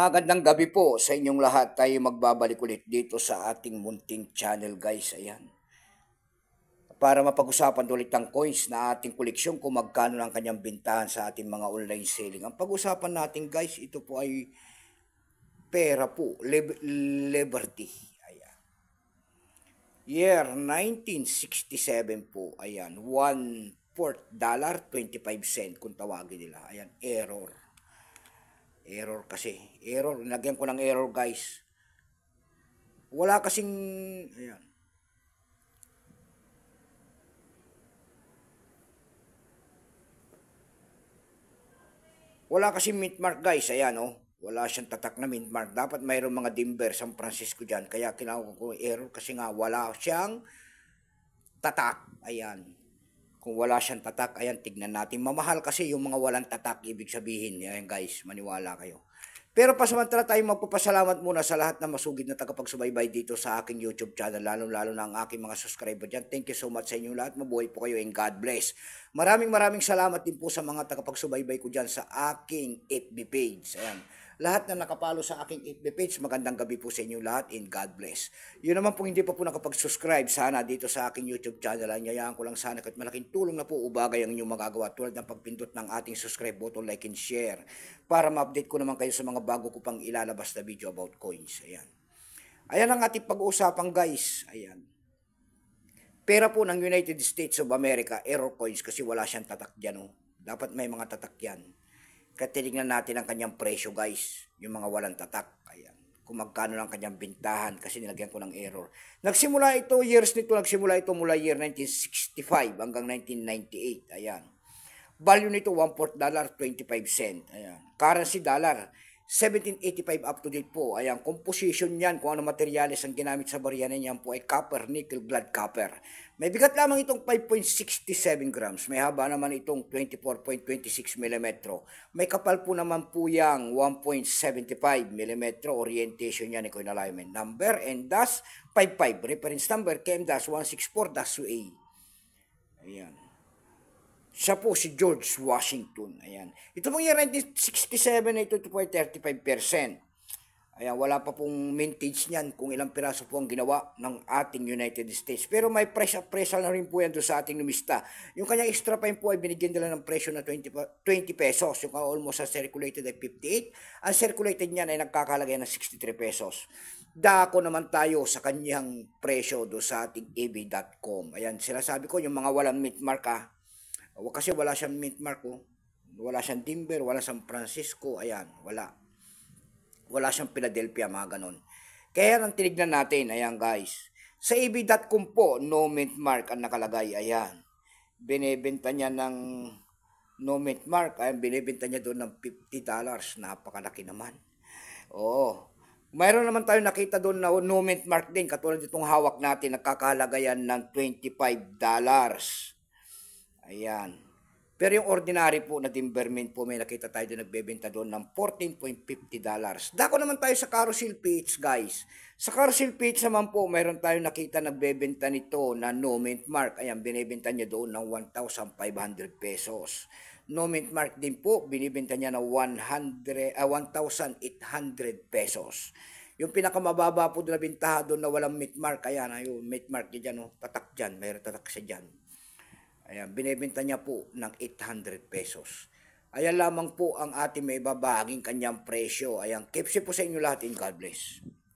Magandang gabi po sa inyong lahat. Tayo magbabalik ulit dito sa ating munting channel guys. Ayan. Para mapag-usapan ulit ang coins na ating koleksyon kung magkano ang kanyang bintahan sa ating mga online selling. Ang pag-usapan natin guys, ito po ay pera po, Liberty. Ayan. Year 1967 po. Ayan. 1/4 dollar 25 cent kung tawagin nila. Ayan. Error kasi. Error. Lagyan ko ng error guys. Wala kasing, ayan. Wala kasing mint mark guys. Ayan oh. Wala siyang tatak na mint mark. Dapat mayroong mga dimber San Francisco dyan. Kaya kinawag ko error kasi nga wala siyang tatak. Ayan. Kung wala siyang tatak, ayan, tignan natin. Mamahal kasi yung mga walang tatak, ibig sabihin. Ayan guys, maniwala kayo. Pero pasamantala tayo magpapasalamat muna sa lahat na masugid na tagapagsubaybay dito sa aking YouTube channel, lalo-lalo na ang aking mga subscriber dyan. Thank you so much sa inyong lahat. Mabuhay po kayo and God bless. Maraming salamat din po sa mga tagapagsubaybay ko dyan sa aking FB page. Ayan. Lahat na nakapalo sa aking FB page, magandang gabi po sa inyo lahat and God bless. Yun naman po hindi pa po nakapag-subscribe sana dito sa aking YouTube channel. Anyayaan ko lang sana kahit malaking tulong na po ubagay ang inyong magagawa tulad ng pagpindot ng ating subscribe button, like and share para ma-update ko naman kayo sa mga bago ko pang ilalabas na video about coins. Ayan. Ayan ang ating pag-uusapan guys. Ayan. Pera po ng United States of America, error coins kasi wala siyang tatak dyan. Oh. Dapat may mga tatak yan. Kaya tinignan natin ang kanyang presyo guys, yung mga walang tatak. Ayan. Kung magkano lang kanyang bintahan kasi nilagyan ko ng error. Nagsimula ito mula year 1965 hanggang 1998. Ayan. Value nito 1/4 dollar 25 cent. Ayan. Currency dollar 1785 up to date po. Ayan, composition niyan, kung ano materyales ang ginamit sa barya niyan po ay copper, nickel, blood copper. May bigat lamang itong 5.67 grams. May haba naman itong 24.26 mm. May kapal po naman po yang 1.75 mm. Orientation niyan, coin alignment number and dash 55. Reference number KM-164-A. Ayan. Siya po si George Washington. Ayan. Ito pong year 1967 na ito po ay 35%. Ayan, wala pa pong mintage niyan kung ilang piraso po ang ginawa ng ating United States. Pero may price appraisal na rin po yan doon sa ating lumista. Yung kanyang extra fine po ay binigyan nila ng presyo na 20 pesos. Yung almost circulated ay 58. Ang circulated niyan ay nagkakalagay ng 63 pesos. Dako naman tayo sa kanyang presyo doon sa ating ab.com. Ayan, sila sabi ko yung mga walang mint mark kasi wala siyang mint mark wala siyang timber, wala San Francisco, ayan, wala siyang Philadelphia, mga ganon. Kaya nang tinignan natin, ayan guys, sa ab.com po, no mint mark ang nakalagay, ayan, binibenta niya ng no mint mark, ayan, binibenta niya doon ng $50, napakalaki naman. Oo. Mayroon naman tayo nakita doon na no mint mark din, katulad itong hawak natin, nagkakalagayan ng $25. Ayan. Pero yung ordinary po na timbermint po, may nakita tayo doon nagbebenta doon ng $14.50. Dako naman tayo sa carousel page guys. Sa carousel page naman po, mayroon tayo nakita nagbebenta nito na no mint mark. Ayan, binibenta niya doon ng 1,500 pesos. No mint mark din po, binibenta niya ng 1,800 pesos. Yung pinakamababa po doon na bintahan doon na walang mint mark, ayan, yung mint mark niya dyan, tatak dyan, mayroon tatak siya dyan. Ayan, binibenta niya po ng 800 pesos. Ayan lamang po ang ating may babahaging kanyang presyo. Ayan, keep safe po sa inyo lahat and God bless.